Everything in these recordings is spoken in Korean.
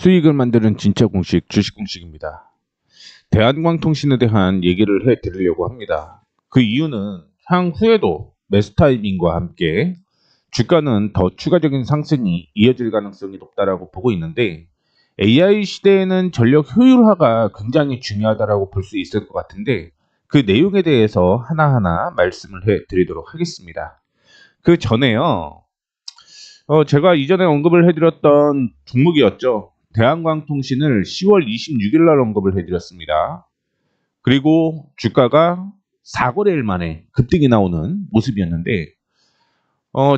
수익을 만드는 진짜 공식, 주식 공식입니다. 대한광통신에 대한 얘기를 해드리려고 합니다. 그 이유는 향후에도 매수 타이밍과 함께 주가는 더 추가적인 상승이 이어질 가능성이 높다라고 보고 있는데, AI 시대에는 전력 효율화가 굉장히 중요하다라고 볼 수 있을 것 같은데, 그 내용에 대해서 하나하나 말씀을 해드리도록 하겠습니다. 그 전에요, 제가 이전에 언급을 해드렸던 종목이었죠. 대한광통신을 10월 26일 날 언급을 해드렸습니다. 그리고 주가가 4거래일 만에 급등이 나오는 모습이었는데,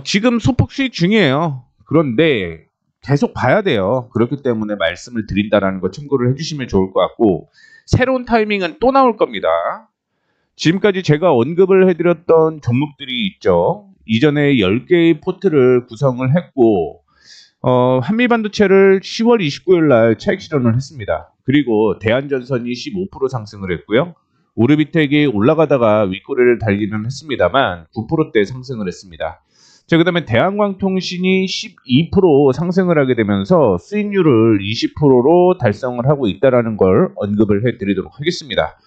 지금 소폭 수익 중이에요. 그런데 계속 봐야 돼요. 그렇기 때문에 말씀을 드린다라는 거 참고를 해주시면 좋을 것 같고, 새로운 타이밍은 또 나올 겁니다. 지금까지 제가 언급을 해드렸던 종목들이 있죠. 이전에 10개의 포트를 구성을 했고, 한미반도체를 10월 29일 날 차익 실현을 했습니다. 그리고 대한전선이 15% 상승을 했고요. 오르비텍이 올라가다가 윗꼬리를 달리는 했습니다만 9%대 상승을 했습니다. 자, 그 다음에 대한광통신이 12% 상승을 하게 되면서 수익률을 20%로 달성을 하고 있다는 걸 언급을 해드리도록 하겠습니다.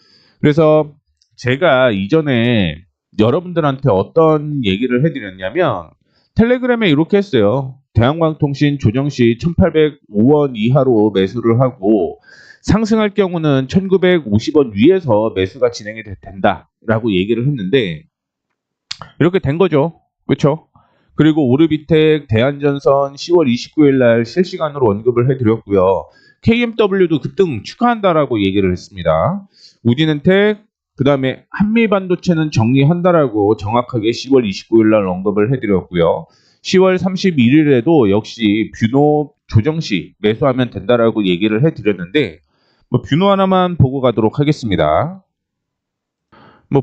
그래서 제가 이전에 여러분들한테 어떤 얘기를 해드렸냐면, 텔레그램에 이렇게 했어요. 대한광통신 조정시 1805원 이하로 매수를 하고 상승할 경우는 1950원 위에서 매수가 진행이 된다라고 얘기를 했는데, 이렇게 된 거죠. 그렇죠? 그리고 오르비텍, 대한전선 10월 29일 날 실시간으로 언급을 해드렸고요. KMW도 급등 축하한다라고 얘기를 했습니다. 우진엔텍, 그 다음에 한미반도체는 정리한다라고 정확하게 10월 29일 날 언급을 해드렸고요. 10월 31일에도 역시 뷰노 조정시 매수하면 된다라고 얘기를 해드렸는데, 뷰노 하나만 보고 가도록 하겠습니다.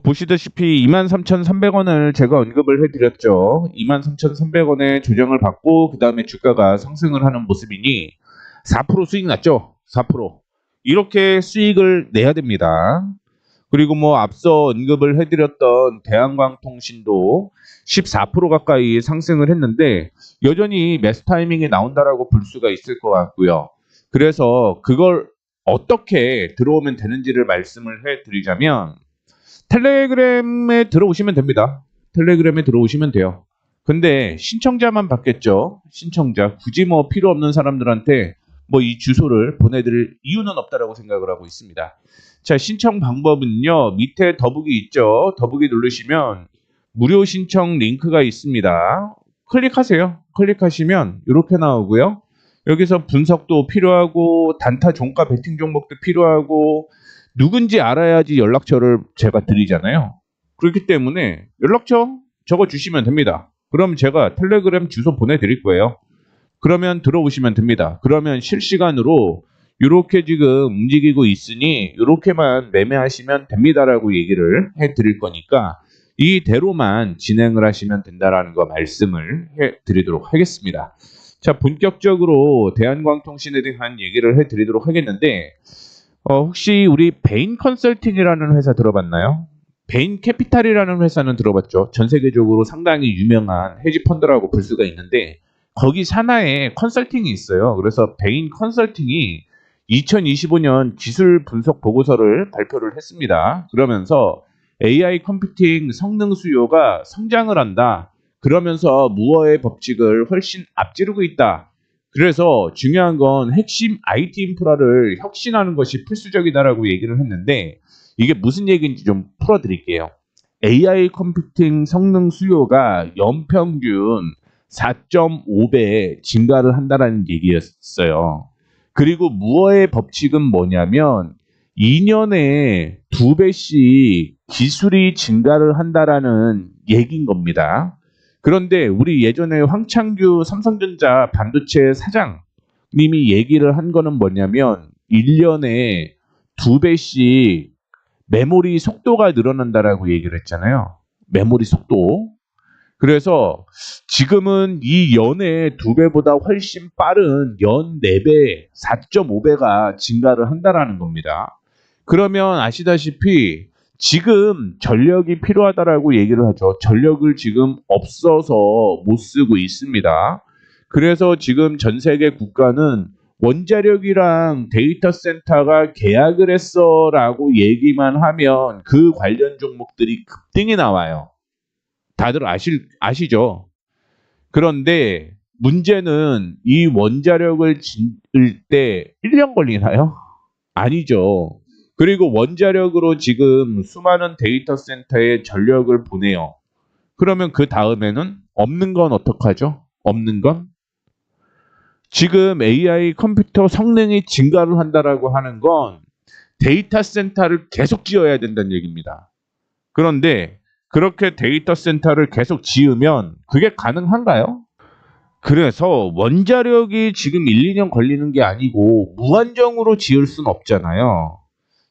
보시다시피 23,300원을 제가 언급을 해드렸죠. 23,300원에 조정을 받고 그 다음에 주가가 상승을 하는 모습이니 4% 수익 났죠. 4%. 이렇게 수익을 내야 됩니다. 그리고 앞서 언급을 해드렸던 대한광통신도 14% 가까이 상승을 했는데 여전히 매수 타이밍이 나온다라고 볼 수가 있을 것 같고요. 그래서 그걸 어떻게 들어오면 되는지를 말씀을 해드리자면, 텔레그램에 들어오시면 됩니다. 텔레그램에 들어오시면 돼요. 근데 신청자만 받겠죠. 신청자. 굳이 필요 없는 사람들한테 이 주소를 보내드릴 이유는 없다라고 생각을 하고 있습니다. 자, 신청 방법은요. 밑에 더보기 있죠. 더보기 누르시면 무료 신청 링크가 있습니다. 클릭하세요. 클릭하시면 이렇게 나오고요. 여기서 분석도 필요하고 단타 종가 베팅 종목도 필요하고 누군지 알아야지 연락처를 제가 드리잖아요. 그렇기 때문에 연락처 적어주시면 됩니다. 그럼 제가 텔레그램 주소 보내드릴 거예요. 그러면 들어오시면 됩니다. 그러면 실시간으로 이렇게 지금 움직이고 있으니 이렇게만 매매하시면 됩니다라고 얘기를 해드릴 거니까 이대로만 진행을 하시면 된다라는 거 말씀을 해드리도록 하겠습니다. 자, 본격적으로 대한광통신에 대한 얘기를 해드리도록 하겠는데, 혹시 우리 베인 컨설팅이라는 회사 들어봤나요? 베인 캐피탈이라는 회사는 들어봤죠. 전 세계적으로 상당히 유명한 헤지펀드라고 볼 수가 있는데 거기 산하에 컨설팅이 있어요. 그래서 베인 컨설팅이 2025년 기술 분석 보고서를 발표를 했습니다. 그러면서 AI 컴퓨팅 성능 수요가 성장을 한다. 그러면서 무어의 법칙을 훨씬 앞지르고 있다. 그래서 중요한 건 핵심 IT 인프라를 혁신하는 것이 필수적이다라고 얘기를 했는데, 이게 무슨 얘기인지 좀 풀어드릴게요. AI 컴퓨팅 성능 수요가 연평균 4.5배 증가를 한다라는 얘기였어요. 그리고 무어의 법칙은 뭐냐면 2년에 2배씩 기술이 증가를 한다라는 얘기인 겁니다. 그런데 우리 예전에 황창규 삼성전자 반도체 사장님이 얘기를 한 거는 뭐냐면 1년에 2배씩 메모리 속도가 늘어난다라고 얘기를 했잖아요. 메모리 속도. 그래서 지금은 이 연의 2배보다 훨씬 빠른 연 4배, 4.5배가 증가를 한다라는 겁니다. 그러면 아시다시피 지금 전력이 필요하다라고 얘기를 하죠. 전력을 지금 없어서 못 쓰고 있습니다. 그래서 지금 전 세계 국가는 원자력이랑 데이터 센터가 계약을 했어라고 얘기만 하면 그 관련 종목들이 급등이 나와요. 다들 아시죠? 그런데 문제는 이 원자력을 짓을 때 1년 걸리나요? 아니죠. 그리고 원자력으로 지금 수많은 데이터 센터에 전력을 보내요. 그러면 그 다음에는 없는 건 어떡하죠? 없는 건? 지금 AI 컴퓨터 성능이 증가를 한다라고 하는 건 데이터 센터를 계속 지어야 된다는 얘기입니다. 그런데 그렇게 데이터 센터를 계속 지으면 그게 가능한가요? 그래서 원자력이 지금 1, 2년 걸리는 게 아니고 무한정으로 지을 수는 없잖아요.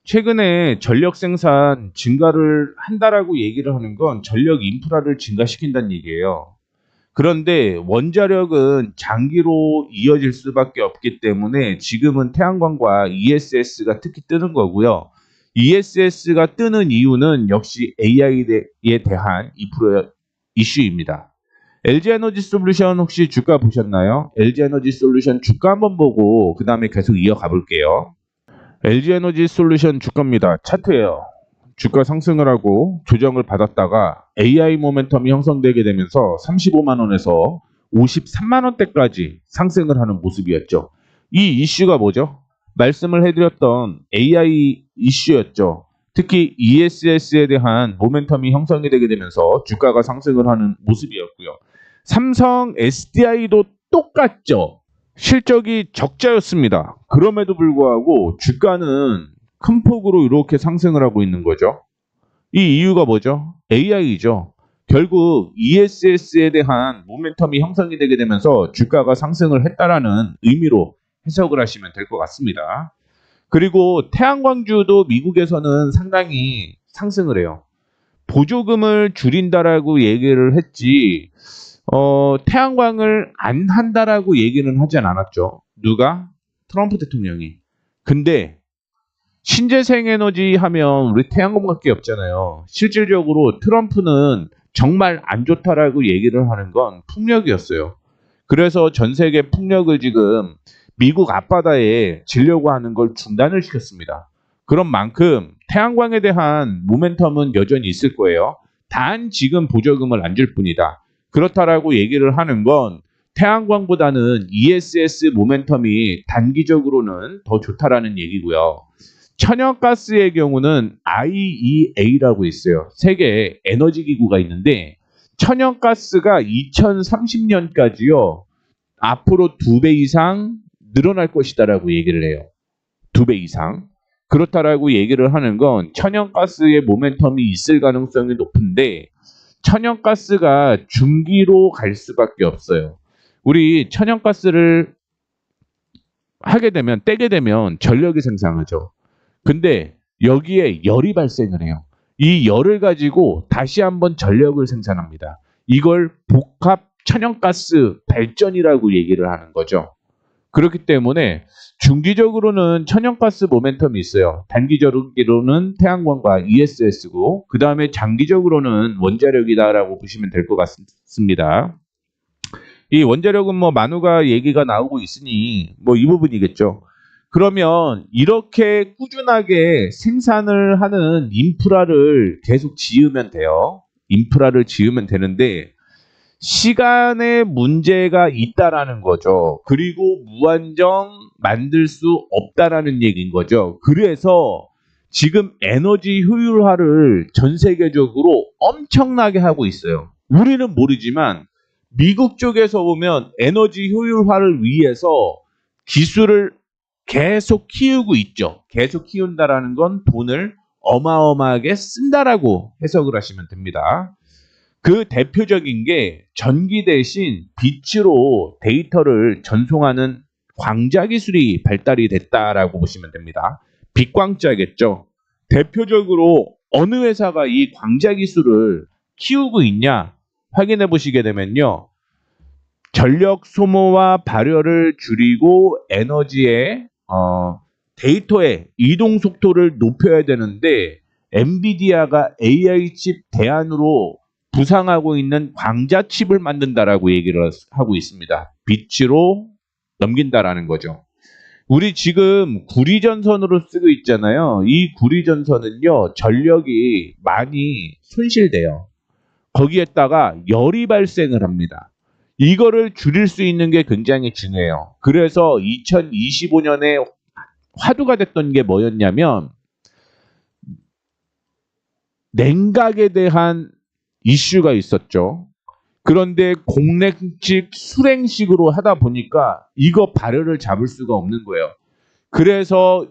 최근에 전력 생산 증가를 한다라고 얘기를 하는 건 전력 인프라를 증가시킨다는 얘기예요. 그런데 원자력은 장기로 이어질 수밖에 없기 때문에 지금은 태양광과 ESS가 특히 뜨는 거고요. ESS가 뜨는 이유는 역시 AI에 대한 이슈입니다. LG에너지솔루션 혹시 주가 보셨나요? LG에너지솔루션 주가 한번 보고 그 다음에 계속 이어가 볼게요. LG에너지솔루션 주가입니다. 차트예요. 주가 상승을 하고 조정을 받았다가 AI 모멘텀이 형성되게 되면서 35만 원에서 53만 원대까지 상승을 하는 모습이었죠. 이 이슈가 뭐죠? 말씀을 해드렸던 AI 이슈였죠. 특히 ESS에 대한 모멘텀이 형성이 되게 되면서 주가가 상승을 하는 모습이었고요. 삼성 SDI도 똑같죠. 실적이 적자였습니다. 그럼에도 불구하고 주가는 큰 폭으로 이렇게 상승을 하고 있는 거죠. 이 이유가 뭐죠? AI죠. 결국 ESS에 대한 모멘텀이 형성이 되게 되면서 주가가 상승을 했다라는 의미로 해석을 하시면 될 것 같습니다. 그리고 태양광주도 미국에서는 상당히 상승을 해요. 보조금을 줄인다라고 얘기를 했지 태양광을 안 한다라고 얘기는 하진 않았죠. 누가? 트럼프 대통령이. 근데 신재생 에너지 하면 우리 태양광밖에 없잖아요. 실질적으로 트럼프는 정말 안 좋다라고 얘기를 하는 건 풍력이었어요. 그래서 전 세계 풍력을 지금 미국 앞바다에 지려고 하는 걸 중단을 시켰습니다. 그런 만큼 태양광에 대한 모멘텀은 여전히 있을 거예요. 단 지금 보조금을 안 줄 뿐이다. 그렇다라고 얘기를 하는 건 태양광보다는 ESS 모멘텀이 단기적으로는 더 좋다라는 얘기고요. 천연가스의 경우는 IEA라고 있어요. 세계 에너지 기구가 있는데 천연가스가 2030년까지요. 앞으로 2배 이상 늘어날 것이다라고 얘기를 해요. 2배 이상. 그렇다라고 얘기를 하는 건 천연가스의 모멘텀이 있을 가능성이 높은데 천연가스가 중기로 갈 수밖에 없어요. 우리 천연가스를 떼게 되면 전력이 생산하죠. 근데 여기에 열이 발생을 해요. 이 열을 가지고 다시 한번 전력을 생산합니다. 이걸 복합 천연가스 발전이라고 얘기를 하는 거죠. 그렇기 때문에 중기적으로는 천연가스 모멘텀이 있어요. 단기적으로는 태양광과 ESS고 그 다음에 장기적으로는 원자력이다라고 보시면 될 것 같습니다. 이 원자력은 뭐 만우가 얘기가 나오고 있으니 뭐 이 부분이겠죠. 그러면 이렇게 꾸준하게 생산을 하는 인프라를 계속 지으면 돼요. 인프라를 지으면 되는데 시간에 문제가 있다라는 거죠. 그리고 무한정 만들 수 없다라는 얘기인 거죠. 그래서 지금 에너지 효율화를 전 세계적으로 엄청나게 하고 있어요. 우리는 모르지만 미국 쪽에서 보면 에너지 효율화를 위해서 기술을 계속 키우고 있죠. 계속 키운다라는 건 돈을 어마어마하게 쓴다라고 해석을 하시면 됩니다. 그 대표적인 게 전기 대신 빛으로 데이터를 전송하는 광자 기술이 발달이 됐다라고 보시면 됩니다. 빛광자겠죠. 대표적으로 어느 회사가 이 광자 기술을 키우고 있냐 확인해 보시게 되면요. 전력 소모와 발열을 줄이고 에너지의 데이터의 이동 속도를 높여야 되는데 엔비디아가 AI 칩 대안으로 부상하고 있는 광자 칩을 만든다라고 얘기를 하고 있습니다. 빛으로 넘긴다라는 거죠. 우리 지금 구리전선으로 쓰고 있잖아요. 이 구리전선은요, 전력이 많이 손실돼요. 거기에다가 열이 발생을 합니다. 이거를 줄일 수 있는 게 굉장히 중요해요. 그래서 2025년에 화두가 됐던 게 뭐였냐면 냉각에 대한 이슈가 있었죠. 그런데 공냉식, 수냉식으로 하다 보니까 이거 발열을 잡을 수가 없는 거예요. 그래서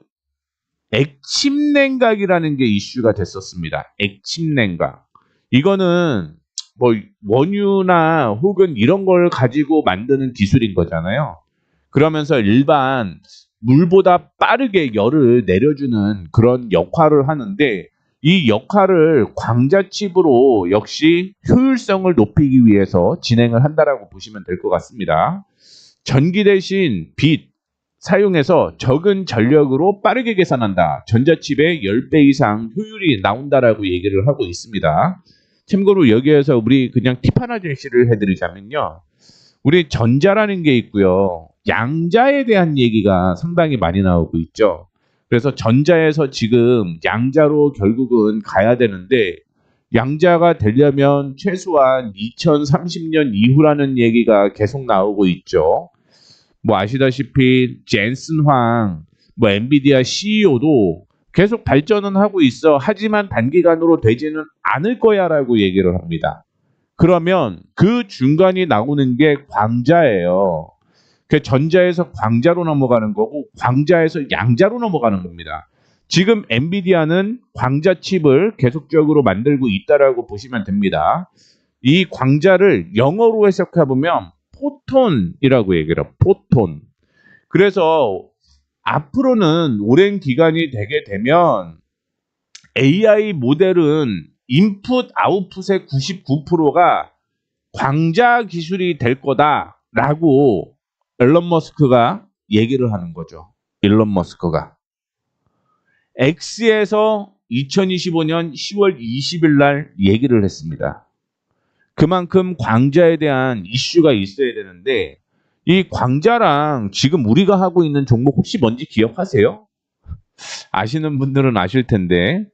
액침냉각이라는 게 이슈가 됐었습니다. 액침냉각. 이거는 뭐 원유나 혹은 이런 걸 가지고 만드는 기술인 거잖아요. 그러면서 일반 물보다 빠르게 열을 내려주는 그런 역할을 하는데 이 역할을 광자칩으로 역시 효율성을 높이기 위해서 진행을 한다라고 보시면 될 것 같습니다. 전기 대신 빛 사용해서 적은 전력으로 빠르게 계산한다. 전자칩의 10배 이상 효율이 나온다라고 얘기를 하고 있습니다. 참고로 여기에서 우리 그냥 팁 하나 제시를 해드리자면요. 우리 전자라는 게 있고요. 양자에 대한 얘기가 상당히 많이 나오고 있죠. 그래서 전자에서 지금 양자로 결국은 가야 되는데 양자가 되려면 최소한 2030년 이후라는 얘기가 계속 나오고 있죠. 뭐 아시다시피 젠슨 황, 뭐 엔비디아 CEO도 계속 발전은 하고 있어. 하지만 단기간으로 되지는 않을 거야라고 얘기를 합니다. 그러면 그 중간이 나오는 게 광자예요. 그 전자에서 광자로 넘어가는 거고 광자에서 양자로 넘어가는 겁니다. 지금 엔비디아는 광자 칩을 계속적으로 만들고 있다라고 보시면 됩니다. 이 광자를 영어로 해석해 보면 포톤이라고 얘기를 해요. 포톤. 그래서 앞으로는 오랜 기간이 되게 되면 AI 모델은 인풋 아웃풋의 99%가 광자 기술이 될 거다라고 일론 머스크가 얘기를 하는 거죠. 일론 머스크가. X에서 2025년 10월 20일 날 얘기를 했습니다. 그만큼 광자에 대한 이슈가 있어야 되는데 이 광자랑 지금 우리가 하고 있는 종목 혹시 뭔지 기억하세요? 아시는 분들은 아실 텐데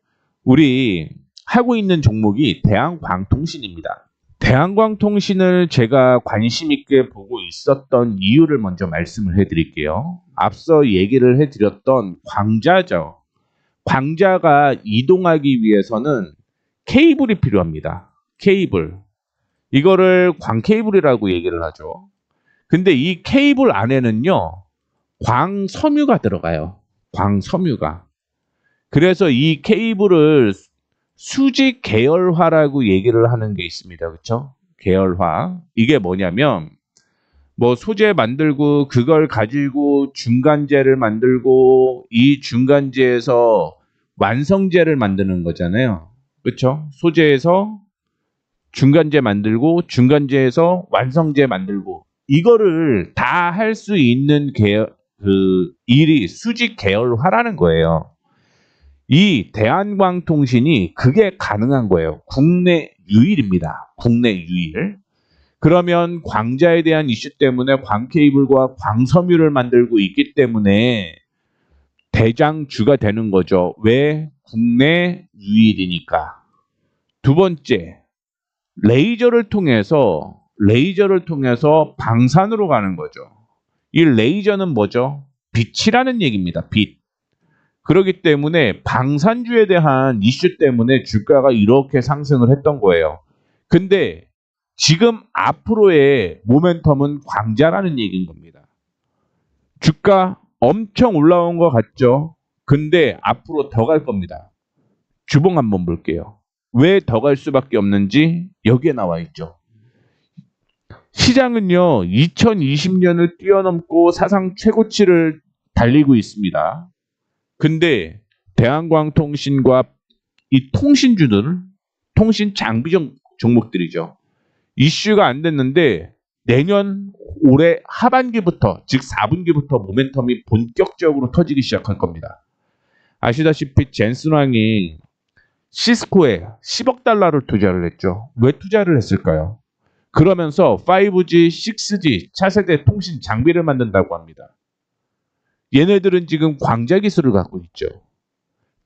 우리 하고 있는 종목이 대한광통신입니다. 대한광통신을 제가 관심 있게 보고 있었던 이유를 먼저 말씀을 해드릴게요. 앞서 얘기를 해드렸던 광자죠. 광자가 이동하기 위해서는 케이블이 필요합니다. 케이블. 이거를 광케이블이라고 얘기를 하죠. 근데 이 케이블 안에는요, 광섬유가 들어가요. 광섬유가. 그래서 이 케이블을 수직 계열화라고 얘기를 하는 게 있습니다. 그렇죠? 계열화. 이게 뭐냐면 뭐 소재 만들고 그걸 가지고 중간재를 만들고 이 중간재에서 완성재를 만드는 거잖아요. 그렇죠? 소재에서 중간재 만들고 중간재에서 완성재 만들고 이거를 다 할 수 있는 그 일이 수직 계열화라는 거예요. 이 대한광통신이 그게 가능한 거예요. 국내 유일입니다. 국내 유일. 그러면 광자에 대한 이슈 때문에 광케이블과 광섬유를 만들고 있기 때문에 대장주가 되는 거죠. 왜? 국내 유일이니까. 두 번째, 레이저를 통해서 방산으로 가는 거죠. 이 레이저는 뭐죠? 빛이라는 얘기입니다. 빛. 그렇기 때문에 방산주에 대한 이슈 때문에 주가가 이렇게 상승을 했던 거예요. 근데 지금 앞으로의 모멘텀은 광자라는 얘기인 겁니다. 주가 엄청 올라온 것 같죠? 근데 앞으로 더 갈 겁니다. 주봉 한번 볼게요. 왜 더 갈 수밖에 없는지 여기에 나와 있죠. 시장은요, 2020년을 뛰어넘고 사상 최고치를 달리고 있습니다. 근데 대한광통신과 이 통신주들, 통신 장비 종목들이죠. 이슈가 안 됐는데 내년 올해 하반기부터, 즉 4분기부터 모멘텀이 본격적으로 터지기 시작할 겁니다. 아시다시피 젠슨왕이 시스코에 10억 달러를 투자를 했죠. 왜 투자를 했을까요? 그러면서 5G, 6G 차세대 통신 장비를 만든다고 합니다. 얘네들은 지금 광자 기술을 갖고 있죠.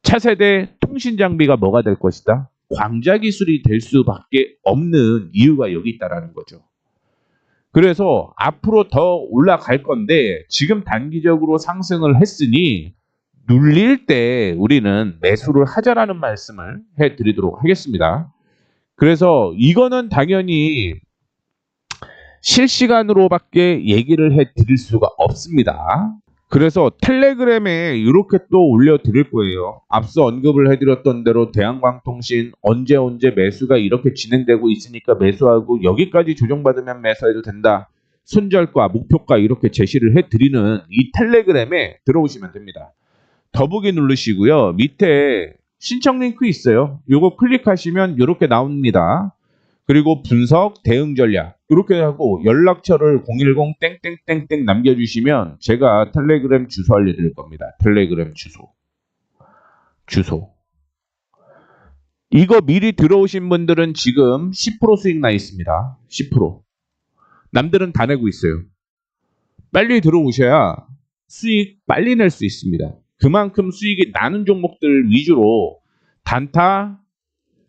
차세대 통신 장비가 뭐가 될 것이다? 광자 기술이 될 수밖에 없는 이유가 여기 있다라는 거죠. 그래서 앞으로 더 올라갈 건데 지금 단기적으로 상승을 했으니 눌릴 때 우리는 매수를 하자라는 말씀을 해드리도록 하겠습니다. 그래서 이거는 당연히 실시간으로밖에 얘기를 해드릴 수가 없습니다. 그래서 텔레그램에 이렇게 또 올려드릴 거예요. 앞서 언급을 해드렸던 대로 대한광통신 언제 매수가 이렇게 진행되고 있으니까 매수하고 여기까지 조정받으면 매수해도 된다. 손절가, 목표가 이렇게 제시를 해드리는 이 텔레그램에 들어오시면 됩니다. 더보기 누르시고요. 밑에 신청 링크 있어요. 요거 클릭하시면 이렇게 나옵니다. 그리고 분석, 대응 전략 이렇게 하고 연락처를 010 땡땡땡땡 남겨주시면 제가 텔레그램 주소 알려드릴 겁니다. 텔레그램 주소. 이거 미리 들어오신 분들은 지금 10% 수익 나 있습니다. 10%. 남들은 다 내고 있어요. 빨리 들어오셔야 수익 빨리 낼 수 있습니다. 그만큼 수익이 나는 종목들 위주로 단타,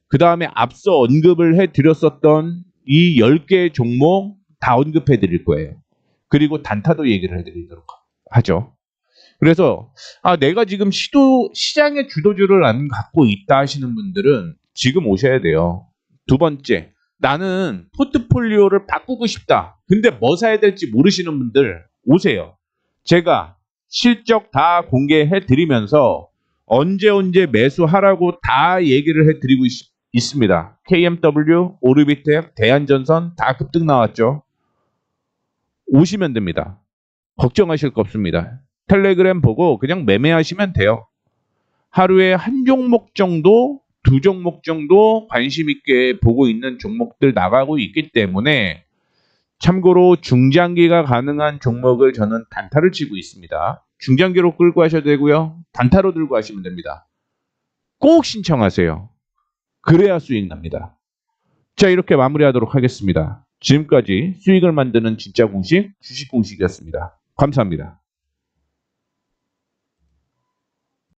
그 다음에 앞서 언급을 해드렸었던 이 10개 종목 다 언급해 드릴 거예요. 그리고 단타도 얘기를 해드리도록 하죠. 그래서 내가 지금 시장의 주도주를 안 갖고 있다 하시는 분들은 지금 오셔야 돼요. 두 번째, 나는 포트폴리오를 바꾸고 싶다. 근데 뭐 사야 될지 모르시는 분들 오세요. 제가 실적 다 공개해 드리면서 언제 매수하라고 다 얘기를 해 드리고 있습니다. KMW, 오르비텍, 대한전선 다 급등 나왔죠. 오시면 됩니다. 걱정하실 거 없습니다. 텔레그램 보고 그냥 매매하시면 돼요. 하루에 한 종목 정도, 두 종목 정도 관심 있게 보고 있는 종목들 나가고 있기 때문에 참고로 중장기가 가능한 종목을 저는 단타를 치고 있습니다. 중장기로 끌고 하셔도 되고요. 단타로 들고 하시면 됩니다. 꼭 신청하세요. 그래야 수익 납니다. 자, 이렇게 마무리하도록 하겠습니다. 지금까지 수익을 만드는 진짜 공식, 주식 공식이었습니다. 감사합니다.